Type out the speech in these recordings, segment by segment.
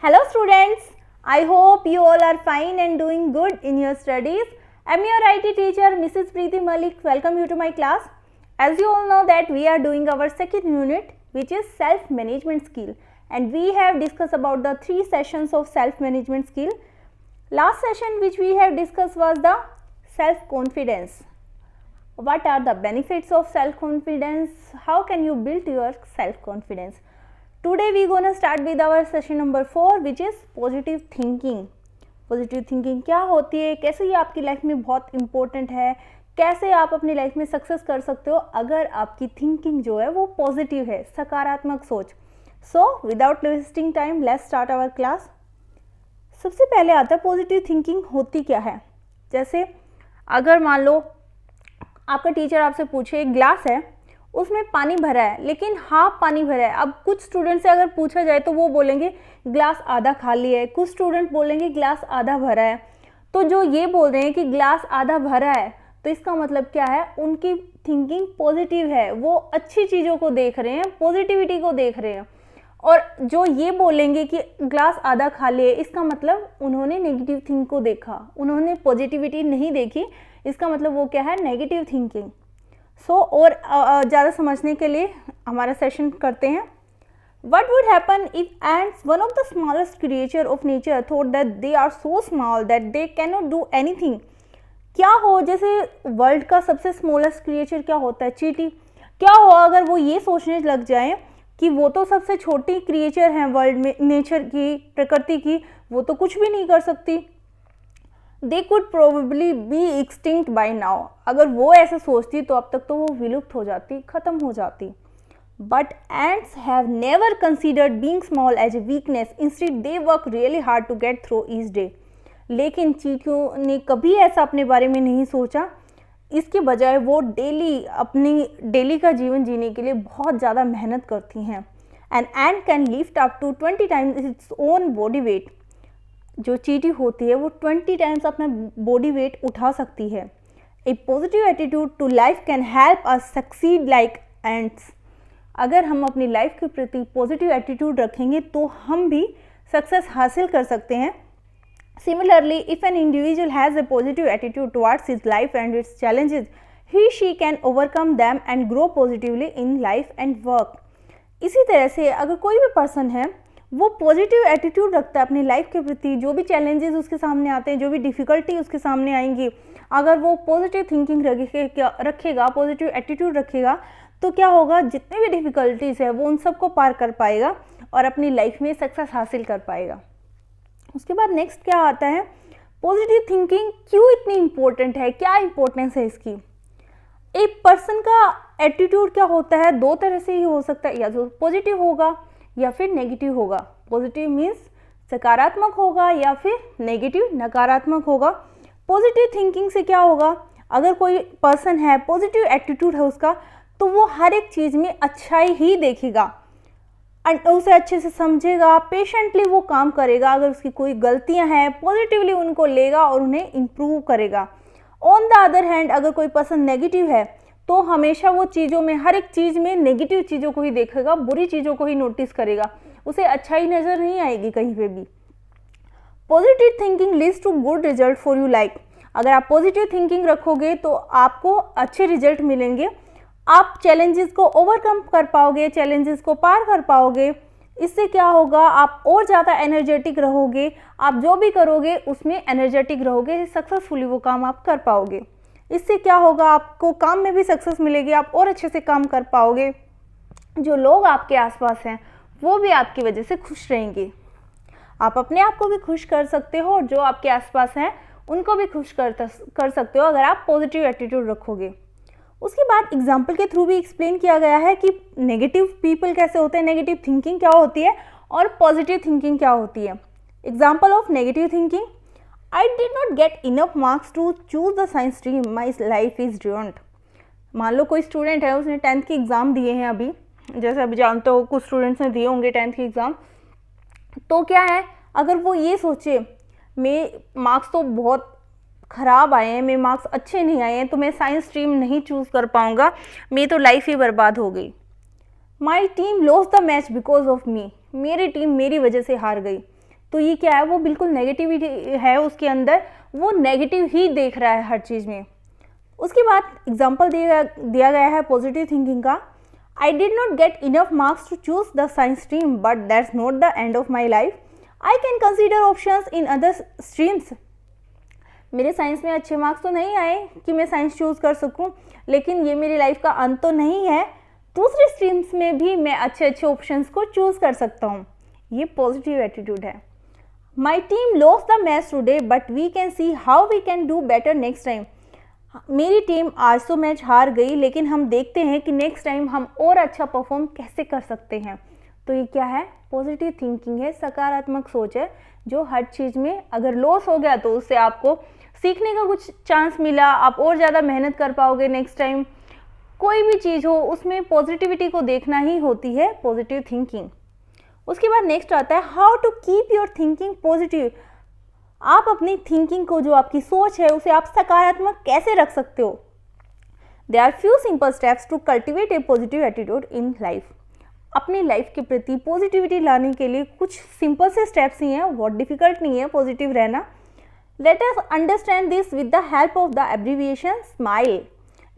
Hello students, I hope you all are fine and doing good in your studies. I am your IT teacher Mrs. Preeti Malik. Welcome you to my class. As you all know that we are doing our second unit, which is self-management skill, and we have discussed about the 3 sessions of self-management skill. Last session which we have discussed was the self-confidence. What are the benefits of self-confidence? How can you build your self-confidence? Today we gonna start with our session number 4, which is positive thinking. Positive thinking क्या होती है, कैसे ये आपकी life में बहुत important है, कैसे आप अपनी लाइफ में सक्सेस कर सकते हो अगर आपकी थिंकिंग जो है वो पॉजिटिव है, सकारात्मक सोच. So without wasting time let's start our class. सबसे पहले आता है पॉजिटिव थिंकिंग होती क्या है. जैसे अगर मान लो आपका टीचर आपसे पूछे एक ग्लास है, उसमें पानी भरा है लेकिन हाफ पानी भरा है. अब कुछ स्टूडेंट से अगर पूछा जाए तो वो बोलेंगे ग्लास आधा खाली है, कुछ स्टूडेंट बोलेंगे ग्लास आधा भरा है. तो जो ये बोल रहे हैं कि ग्लास आधा भरा है, तो इसका मतलब क्या है, उनकी थिंकिंग पॉजिटिव है, वो अच्छी चीज़ों को देख रहे हैं, पॉजिटिविटी को देख रहे हैं. और जो ये बोलेंगे कि ग्लास आधा खाली है, इसका मतलब उन्होंने नेगेटिव थिंग को देखा, उन्होंने पॉजिटिविटी नहीं देखी. इसका मतलब वो क्या है, नेगेटिव थिंकिंग. और ज़्यादा समझने के लिए हमारा सेशन करते हैं. What would happen if ants, one of the smallest creature of nature, thought that they are so small that they cannot do anything? क्या हो, जैसे वर्ल्ड का सबसे स्मॉलेस्ट क्रिएचर क्या होता है, चींटी. क्या हो अगर वो ये सोचने लग जाए कि वो तो सबसे छोटी क्रिएचर हैं वर्ल्ड में, नेचर की, प्रकृति की, वो तो कुछ भी नहीं कर सकती. They could probably be extinct by now. अगर वो ऐसा सोचती तो अब तक तो वो विलुप्त हो जाती, ख़त्म हो जाती. But ants have never considered being small as a weakness. Instead, they work really hard to get through each day. लेकिन चींटियों ने कभी ऐसा अपने बारे में नहीं सोचा. इसके बजाय वो डेली का जीवन जीने के लिए बहुत ज़्यादा मेहनत करती हैं. An ant can lift up to 20 times its own body weight. जो चींटी होती है वो 20 टाइम्स अपना बॉडी वेट उठा सकती है. A positive attitude to life can help us succeed like ants. अगर हम अपनी लाइफ के प्रति पॉजिटिव एटीट्यूड रखेंगे तो हम भी सक्सेस हासिल कर सकते हैं. Similarly, if an individual has a positive attitude towards his life and it's challenges, he she can overcome them and grow positively in life and work. इसी तरह से अगर कोई भी पर्सन है वो पॉजिटिव एटीट्यूड रखता है अपनी लाइफ के प्रति, जो भी चैलेंजेस उसके सामने आते हैं, जो भी डिफ़िकल्टी उसके सामने आएंगी, अगर वो पॉजिटिव थिंकिंग रखेगा, पॉजिटिव एटीट्यूड रखेगा, तो क्या होगा, जितने भी डिफ़िकल्टीज़ है वो उन सबको पार कर पाएगा और अपनी लाइफ में सक्सेस हासिल कर पाएगा. उसके बाद नेक्स्ट क्या आता है, पॉजिटिव थिंकिंग क्यों इतनी इम्पोर्टेंट है, क्या इम्पोर्टेंस है इसकी. एक पर्सन का एटीट्यूड क्या होता है, 2 तरह से ही हो सकता है, या तो पॉजिटिव होगा या फिर नेगेटिव होगा. पॉजिटिव मीन्स सकारात्मक होगा या फिर नेगेटिव नकारात्मक होगा. पॉजिटिव थिंकिंग से क्या होगा, अगर कोई पर्सन है, पॉजिटिव एटीट्यूड है उसका, तो वो हर एक चीज़ में अच्छाई ही देखेगा, उसे अच्छे से समझेगा, पेशेंटली वो काम करेगा. अगर उसकी कोई गलतियां हैं, पॉजिटिवली उनको लेगा और उन्हें इम्प्रूव करेगा. ऑन द अदर हैंड, अगर कोई पर्सन नेगेटिव है तो हमेशा वो चीज़ों में, हर एक चीज़ में नेगेटिव चीज़ों को ही देखेगा, बुरी चीज़ों को ही नोटिस करेगा, उसे अच्छाई नज़र नहीं आएगी कहीं पे भी. Positive thinking leads to good result for you like. अगर आप पॉजिटिव थिंकिंग रखोगे तो आपको अच्छे रिजल्ट मिलेंगे, आप चैलेंजेस को ओवरकम कर पाओगे, चैलेंजेस को पार कर पाओगे. इससे क्या होगा, आप और ज़्यादा एनर्जेटिक रहोगे, आप जो भी करोगे उसमें एनर्जेटिक रहोगे, सक्सेसफुली वो काम आप कर पाओगे. इससे क्या होगा, आपको काम में भी सक्सेस मिलेगी, आप और अच्छे से काम कर पाओगे. जो लोग आपके आसपास हैं वो भी आपकी वजह से खुश रहेंगे. आप अपने आप को भी खुश कर सकते हो और जो आपके आसपास हैं उनको भी खुश कर सकते हो अगर आप पॉजिटिव एटीट्यूड रखोगे. उसके बाद एग्जाम्पल के थ्रू भी एक्सप्लेन किया गया है कि नेगेटिव पीपल कैसे होते हैं, नेगेटिव थिंकिंग क्या होती है और पॉजिटिव थिंकिंग क्या होती है. Example of negative thinking, I did not get enough marks to choose the science stream. My life is ruined. मान लो कोई स्टूडेंट है, उसने 10th के एग्ज़ाम दिए हैं अभी, जैसे अभी जानते हो कुछ स्टूडेंट्स ने दिए होंगे 10th के एग्ज़ाम. तो क्या है, अगर वो ये सोचे मेरे मार्क्स तो बहुत ख़राब आए हैं, मेरे मार्क्स अच्छे नहीं आए हैं, तो मैं साइंस स्ट्रीम नहीं चूज़ कर पाऊँगा, मेरी तो लाइफ ही बर्बाद हो गई. My team loss the match because of me. मेरी टीम मेरी वजह से हार गई. तो ये क्या है, वो बिल्कुल नेगेटिविटी है उसके अंदर, वो नेगेटिव ही देख रहा है हर चीज़ में। उसके बाद एग्जाम्पल दिया गया है पॉजिटिव थिंकिंग का। I did not get enough marks to choose the science stream but that's not the end of my life, I can consider options in other streams. मेरे साइंस में अच्छे मार्क्स तो नहीं आए कि मैं साइंस चूज़ कर सकूं, लेकिन ये मेरी लाइफ का अंत तो नहीं है, दूसरे स्ट्रीम्स में भी मैं अच्छे अच्छे ऑप्शंस को चूज़ कर सकता हूँ। ये पॉजिटिव एटीट्यूड है। My team lost the match today but we can see how we can do better next time. मेरी टीम आज तो मैच हार गई, लेकिन हम देखते हैं कि नेक्स्ट टाइम हम और अच्छा परफॉर्म कैसे कर सकते हैं। तो ये क्या है, पॉजिटिव थिंकिंग है, सकारात्मक सोच है, जो हर चीज़ में अगर लॉस हो गया तो उससे आपको सीखने का कुछ चांस मिला, आप और ज़्यादा मेहनत कर पाओगे नेक्स्ट टाइम। कोई भी चीज़ हो उसमें पॉजिटिविटी को देखना ही होती है पॉजिटिव थिंकिंग। उसके बाद नेक्स्ट आता है how to keep your thinking positive. आप अपनी थिंकिंग को, जो आपकी सोच है, उसे आप सकारात्मक कैसे रख सकते हो। There are few simple steps to cultivate a positive attitude in life. अपनी लाइफ के प्रति पॉजिटिविटी लाने के लिए कुछ सिंपल से स्टेप्स ही हैं, बहुत डिफिकल्ट नहीं है पॉजिटिव रहना। Let us understand this with the help of the abbreviation smile.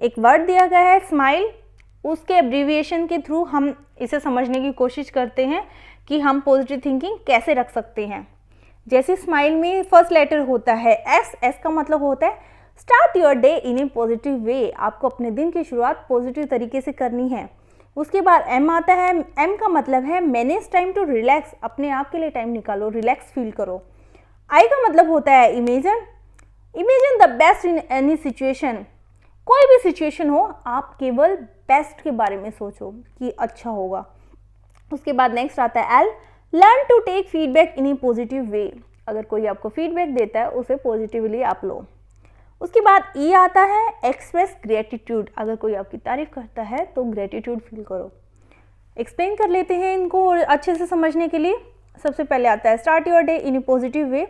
एक वर्ड दिया गया है स्माइल, उसके एब्रीविएशन के थ्रू हम इसे समझने की कोशिश करते हैं कि हम पॉजिटिव थिंकिंग कैसे रख सकते हैं। जैसे स्माइल में फर्स्ट लेटर होता है एस, एस का मतलब होता है start your day in a positive वे। आपको अपने दिन की शुरुआत पॉजिटिव तरीके से करनी है। उसके बाद एम आता है, एम का मतलब है मैनेज टाइम टू रिलैक्स। अपने आप के लिए टाइम निकालो, रिलैक्स फील करो। आई का मतलब होता है imagine, imagine the best in any situation. कोई भी सिचुएशन हो, आप केवल बेस्ट के बारे में सोचो कि अच्छा होगा। उसके बाद नेक्स्ट आता है L, learn to take feedback in a positive way. अगर कोई आपको फीडबैक देता है उसे पॉजिटिवली आप लो। उसके बाद ई आता है एक्सप्रेस ग्रेटिट्यूड। अगर कोई आपकी तारीफ करता है तो ग्रेटिट्यूड फील करो। एक्सप्लेन कर लेते हैं इनको अच्छे से समझने के लिए। सबसे पहले आता है start your day in a positive way.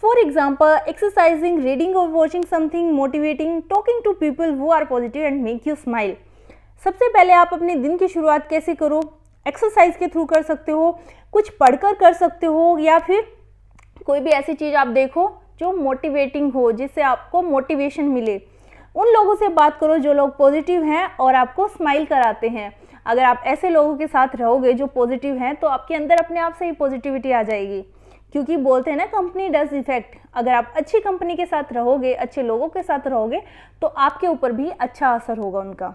For example exercising, reading और watching something motivating, talking to people who are positive and make you smile. सबसे पहले आप अपने दिन की शुरुआत कैसे करो, एक्सरसाइज के थ्रू कर सकते हो, कुछ पढ़कर कर सकते हो, या फिर कोई भी ऐसी चीज़ आप देखो जो मोटिवेटिंग हो, जिससे आपको मोटिवेशन मिले। उन लोगों से बात करो जो लोग पॉजिटिव हैं और आपको स्माइल कराते हैं। अगर आप ऐसे लोगों के साथ रहोगे जो पॉजिटिव हैं तो आपके अंदर अपने आप से ही पॉजिटिविटी आ जाएगी, क्योंकि बोलते हैं ना कंपनी डज इफेक्ट। अगर आप अच्छी कंपनी के साथ रहोगे, अच्छे लोगों के साथ रहोगे, तो आपके ऊपर भी अच्छा असर होगा उनका।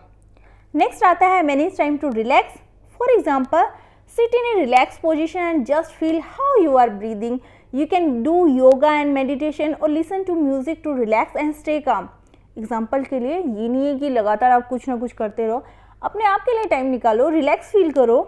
नेक्स्ट आता है manage time to relax. For example sit in a relaxed position and just feel how you are breathing. You can do yoga and meditation or listen to music to relax and stay calm. Example के लिए ये नहीं है कि लगातार आप कुछ ना कुछ करते रहो, अपने आप के लिए टाइम निकालो, रिलैक्स फील करो।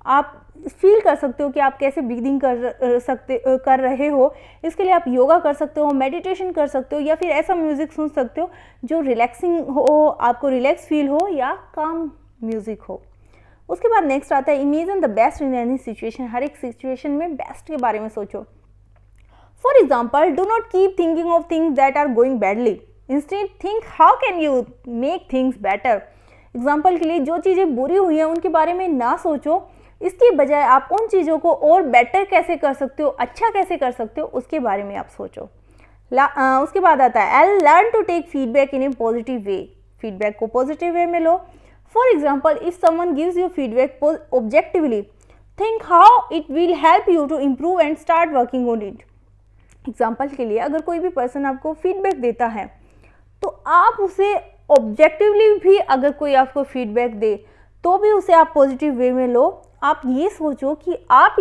आप फील कर सकते हो कि आप कैसे ब्रीदिंग कर रहे हो। इसके लिए आप योगा कर सकते हो, मेडिटेशन कर सकते हो, या फिर ऐसा म्यूज़िक सुन सकते हो जो रिलैक्सिंग हो, आपको रिलैक्स फील हो, या काम म्यूज़िक हो। उसके बाद नेक्स्ट आता है imagine the best in any situation. हर एक सिचुएशन में बेस्ट के बारे में सोचो। For example do not keep thinking of things that are going badly, instead think how can you make things better. Example के लिए जो चीज़ें बुरी हुई हैं उनके बारे में ना सोचो, इसकी बजाय आप उन चीज़ों को और बेटर कैसे कर सकते हो, अच्छा कैसे कर सकते हो, उसके बारे में आप सोचो। उसके बाद आता है L, learn to take feedback in a positive way. Feedback को पॉजिटिव वे में लो। For example, if someone gives you feedback objectively, think how it will help you to improve and start working on it. Example के लिए अगर कोई भी person आपको feedback देता है तो आप उसे ऑब्जेक्टिवली भी, अगर कोई आपको फीडबैक दे तो भी उसे आप पॉजिटिव वे में लो। आप ये सोचो कि आप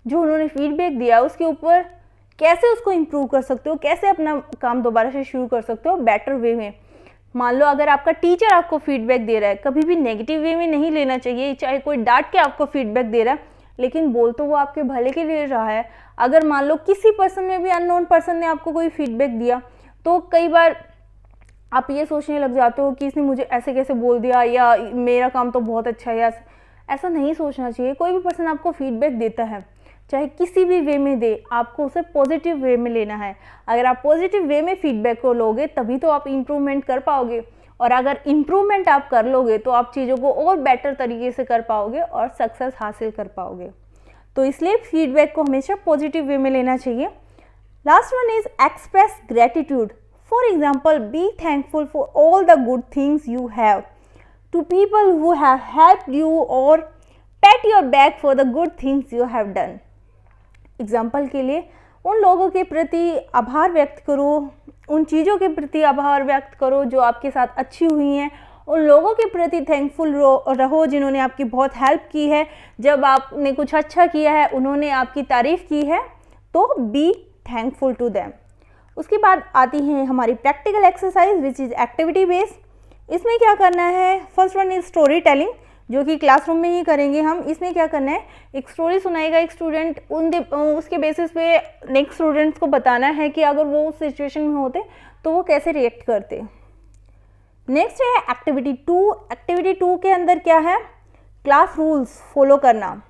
जो उन्होंने फीडबैक दिया उसके ऊपर कैसे उसको इम्प्रूव कर सकते हो, कैसे अपना काम दोबारा से शुरू कर सकते हो बेटर वे में। मान लो अगर आपका टीचर आपको फीडबैक दे रहा है, कभी भी नेगेटिव वे में नहीं लेना चाहिए। चाहे कोई डांट के आपको फीडबैक दे रहा है, लेकिन बोल तो वो आपके भले के लिए रहा है। अगर मान लो किसी पर्सन में भी, अननोन पर्सन ने आपको कोई फीडबैक दिया, तो कई बार आप ये सोचने लग जाते हो कि इसने मुझे ऐसे कैसे बोल दिया, या मेरा काम तो बहुत अच्छा है। ऐसा नहीं सोचना चाहिए। कोई भी पर्सन आपको फीडबैक देता है, चाहे किसी भी वे में दे, आपको उसे पॉजिटिव वे में लेना है। अगर आप पॉजिटिव वे में फीडबैक को लोगे तभी तो आप इम्प्रूवमेंट कर पाओगे, और अगर इम्प्रूवमेंट आप कर लोगे तो आप चीज़ों को और बेटर तरीके से कर पाओगे और सक्सेस हासिल कर पाओगे। तो इसलिए फीडबैक को हमेशा पॉजिटिव वे में लेना चाहिए। Last one is express gratitude. For example, be thankful for all the good things you have to people who have helped you और pat your back for the good things you have done. Example के लिए उन लोगों के प्रति आभार व्यक्त करो, उन चीज़ों के प्रति आभार व्यक्त करो जो आपके साथ अच्छी हुई हैं, उन लोगों के प्रति थैंकफुल रहो जिन्होंने आपकी बहुत हेल्प की है, जब आपने कुछ अच्छा किया है उन्होंने आपकी तारीफ़ की है, तो बी थैंकफुल टू देम। उसके बाद आती है हमारी practical exercise which is activity based. इसमें क्या करना है, first one is story telling, जो कि क्लासरूम में ही करेंगे हम। इसमें क्या करना है, एक स्टोरी सुनाएगा एक स्टूडेंट, उसके बेसिस पे नेक्स्ट स्टूडेंट्स को बताना है कि अगर वो उस सिचुएशन में होते तो वो कैसे रिएक्ट करते। नेक्स्ट है एक्टिविटी 2। एक्टिविटी 2 के अंदर क्या है, क्लास रूल्स फॉलो करना।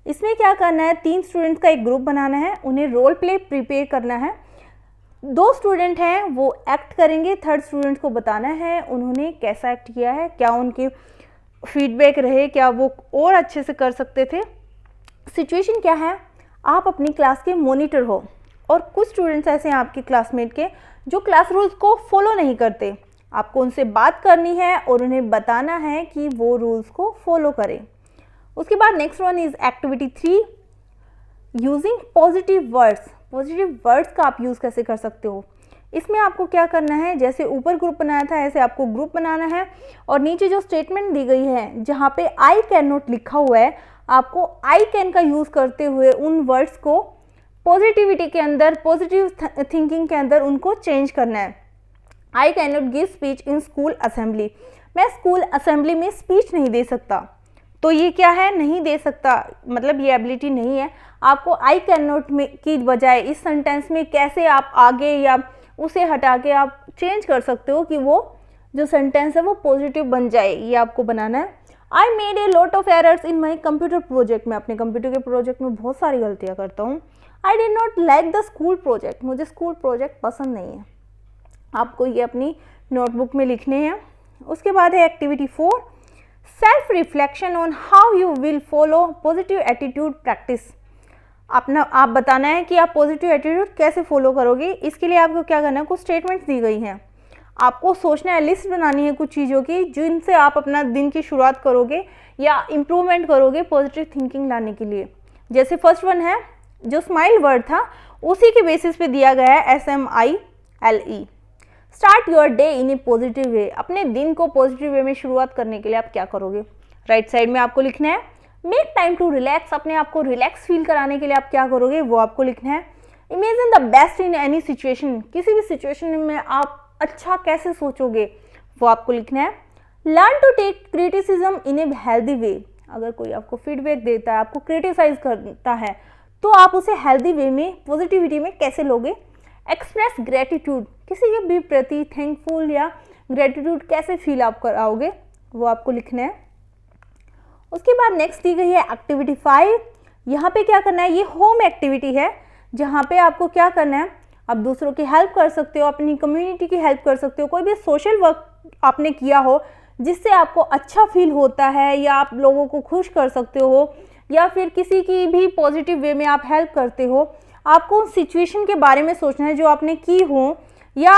इसमें क्या करना है, 3 स्टूडेंट्स का एक ग्रुप बनाना है, उन्हें रोल प्ले प्रिपेयर करना है। 2 स्टूडेंट हैं वो एक्ट करेंगे, थर्ड स्टूडेंट को बताना है उन्होंने कैसा एक्ट किया है, क्या उनके फीडबैक रहे, क्या वो और अच्छे से कर सकते थे। सिचुएशन क्या है, आप अपनी क्लास के मॉनिटर हो और कुछ स्टूडेंट्स ऐसे हैं आपके क्लासमेट के जो क्लास रूल्स को फॉलो नहीं करते। आपको उनसे बात करनी है और उन्हें बताना है कि वो रूल्स को फॉलो करें। उसके बाद next one is activity 3, using positive words. Positive words का आप यूज़ कैसे कर सकते हो। इसमें आपको क्या करना है, जैसे ऊपर ग्रुप बनाया था ऐसे आपको ग्रुप बनाना है और नीचे जो स्टेटमेंट दी गई है जहाँ पे आई कैन नॉट लिखा हुआ है, आपको आई कैन का यूज़ करते हुए उन वर्ड्स को पॉजिटिविटी के अंदर, पॉजिटिव थिंकिंग के अंदर उनको चेंज करना है। I can not give speech in school assembly. मैं स्कूल असेंबली में स्पीच नहीं दे सकता, तो ये क्या है, नहीं दे सकता, मतलब ये एबिलिटी नहीं है। आपको आई कैन नॉट की बजाय इस सेंटेंस में कैसे आप आगे या उसे हटा के आप चेंज कर सकते हो कि वो जो सेंटेंस है वो पॉजिटिव बन जाए, ये आपको बनाना है। I made a lot of errors in my computer project. मैं अपने कंप्यूटर के प्रोजेक्ट में बहुत सारी गलतियाँ करता हूँ। आई did not like the school project. मुझे स्कूल प्रोजेक्ट पसंद नहीं है। आपको ये अपनी नोटबुक में लिखने हैं। उसके बाद है activity 4, self reflection on how you will follow positive attitude practice. आप बताना है कि आप पॉजिटिव एटीट्यूड कैसे फॉलो करोगे। इसके लिए आपको क्या करना है, कुछ स्टेटमेंट्स दी गई हैं, आपको सोचना है, लिस्ट बनानी है कुछ चीज़ों की जिनसे आप अपना दिन की शुरुआत करोगे या इम्प्रूवमेंट करोगे पॉजिटिव थिंकिंग लाने के लिए। जैसे फर्स्ट वन है जो स्माइल वर्ड था उसी के बेसिस पे दिया गया है SMILE। Start your day in a positive वे। अपने दिन को पॉजिटिव वे में शुरुआत करने के लिए आप क्या करोगे। राइट साइड में आपको लिखना है मेक टाइम टू रिलैक्स। अपने आप को रिलैक्स फील कराने के लिए आप क्या करोगे वो आपको लिखना है। Imagine the best in any situation. किसी भी सिचुएशन में आप अच्छा कैसे सोचोगे वो आपको लिखना है। Learn to take criticism in a healthy way. अगर कोई आपको फीडबैक देता है, आपको क्रिटिसाइज करता है, तो आप उसे हेल्दी वे में, पॉजिटिविटी में कैसे लोगे। Express gratitude. किसी के भी प्रति थैंकफुल या ग्रेटिट्यूड कैसे फील आप कराओगे वो आपको लिखना है। उसके बाद नेक्स्ट दी गई है एक्टिविटी 5। यहाँ पे क्या करना है, ये होम एक्टिविटी है जहाँ पे आपको क्या करना है, आप दूसरों की हेल्प कर सकते हो, अपनी कम्युनिटी की हेल्प कर सकते हो। कोई भी सोशल वर्क आपने किया हो जिससे आपको अच्छा फील होता है या आप लोगों को खुश कर सकते हो या फिर किसी की भी पॉजिटिव वे में आप हेल्प करते हो। आपको उस सिचुएशन के बारे में सोचना है जो आपने की हो या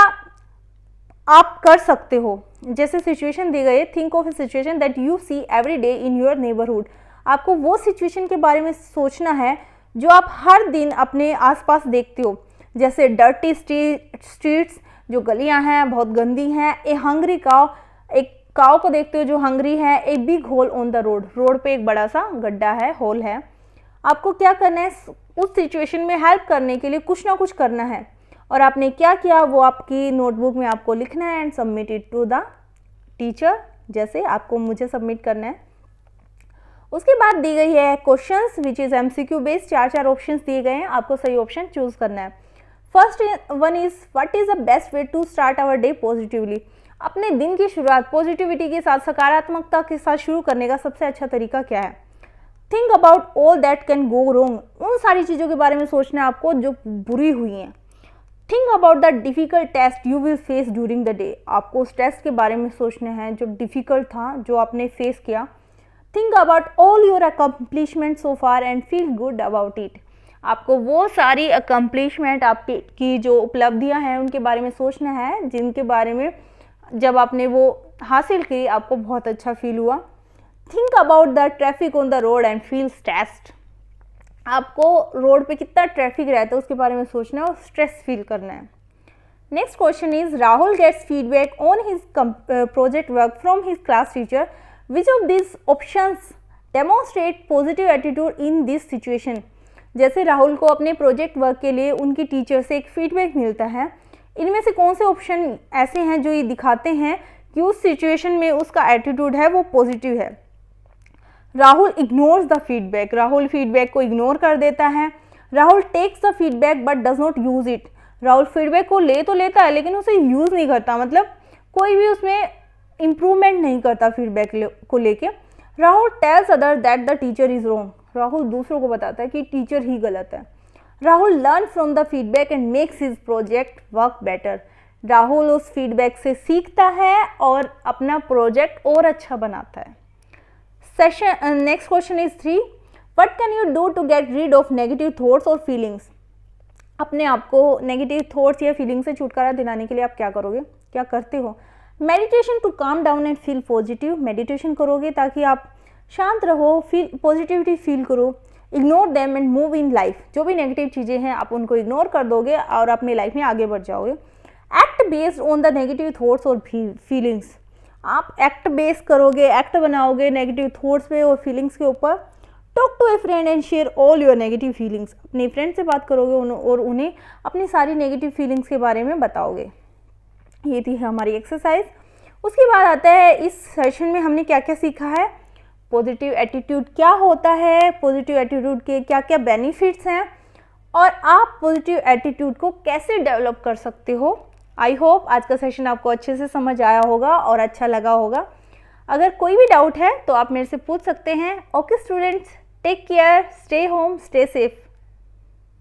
आप कर सकते हो। जैसे सिचुएशन दी गई है, think of A situation that you see every day in your neighbourhood. आपको वो सिचुएशन के बारे में सोचना है जो आप हर दिन अपने आसपास देखते हो। जैसे डर्टी स्ट्रीट्स, जो गलियां हैं बहुत गंदी हैं। ए हंग्री काव, एक काव को देखते हो जो हंग्री है। A big hole on the road, road पे एक बड़ा सा गड्ढा है, होल है। आपको क्या करना है, उस सिचुएशन में हेल्प करने के लिए कुछ ना कुछ करना है और आपने क्या किया वो आपकी नोटबुक में आपको लिखना है and submit it to the teacher, जैसे आपको मुझे सबमिट करना है। उसके बाद दी गई है questions which is MCQ based. 4 options दिए गए हैं, आपको सही ऑप्शन चूज करना है। First one is what is the best way to start our day positively. अपने दिन की शुरुआत पॉजिटिविटी के साथ, सकारात्मकता के साथ शुरू करने का सबसे अच्छा तरीका क्या है। Think about all that can go wrong. उन सारी चीज़ों के बारे में सोचना है आपको जो बुरी हुई हैं। Think about the difficult test you will face during the day. आपको उस टेस्ट के बारे में सोचना है जो डिफ़िकल्ट था, जो आपने फेस किया। Think about all your accomplishment so far and feel good about it. आपको वो सारी अकम्पलिशमेंट आपकी जो उपलब्धियां हैं उनके बारे में सोचना है, जिनके बारे में जब आपने वो हासिल की आपको बहुत अच्छा फील हुआ। Think about the traffic on the road and feel stressed. आपको रोड पे कितना ट्रैफिक रहता है उसके बारे में सोचना है और स्ट्रेस फील करना है। Next question is Rahul gets feedback on his project work from his class teacher, which of this options demonstrate positive attitude in this situation. जैसे राहुल को अपने प्रोजेक्ट वर्क के लिए उनकी टीचर से एक फीडबैक मिलता है, इनमें से कौन से ऑप्शन ऐसे हैं जो ये दिखाते हैं कि उस सिचुएशन में उसका एटीट्यूड है वो पॉजिटिव है। Rahul ignores the feedback. Rahul feedback को इग्नोर कर देता है। Rahul takes the feedback but does not use it. Rahul feedback को ले तो लेता है लेकिन उसे यूज़ नहीं करता, मतलब कोई भी उसमें इम्प्रूवमेंट नहीं करता फीडबैक को लेके। Rahul tells other that the teacher is wrong. Rahul दूसरों को बताता है कि टीचर ही गलत है। Rahul learn from the feedback and makes his project work better. Rahul उस फीडबैक से सीखता है और अपना प्रोजेक्ट और अच्छा बनाता है। Next question is 3, what can you do to get rid of negative thoughts और फीलिंग्स। अपने आप को नेगेटिव थॉट्स या फीलिंग से छुटकारा दिलाने के लिए आप क्या करोगे, क्या करते हो। Meditation to calm down and feel positive. Meditation करोगे ताकि आप शांत रहो, पॉजिटिविटी फील करो। Ignore them and move in life. जो भी नेगेटिव चीज़ें हैं आप उनको इग्नोर कर दोगे और अपनी लाइफ में आगे बढ़ जाओगे। Act based on the negative thoughts और फीलिंग्स। आप एक्ट बेस करोगे, एक्ट बनाओगे नेगेटिव थॉट्स पे और फीलिंग्स के ऊपर। Talk to a friend and share all your negative feelings. अपने फ्रेंड से बात करोगे और उन्हें अपनी सारी नेगेटिव फीलिंग्स के बारे में बताओगे। ये थी हमारी एक्सरसाइज। उसके बाद आता है इस सेशन में हमने क्या क्या सीखा है, पॉजिटिव एटीट्यूड क्या होता है, पॉजिटिव एटीट्यूड के क्या क्या बेनिफिट्स हैं और आप पॉजिटिव एटीट्यूड को कैसे डेवलप कर सकते हो। आई होप आज का सेशन आपको अच्छे से समझ आया होगा और अच्छा लगा होगा। अगर कोई भी डाउट है तो आप मेरे से पूछ सकते हैं। Okay students, take care, stay home, stay safe.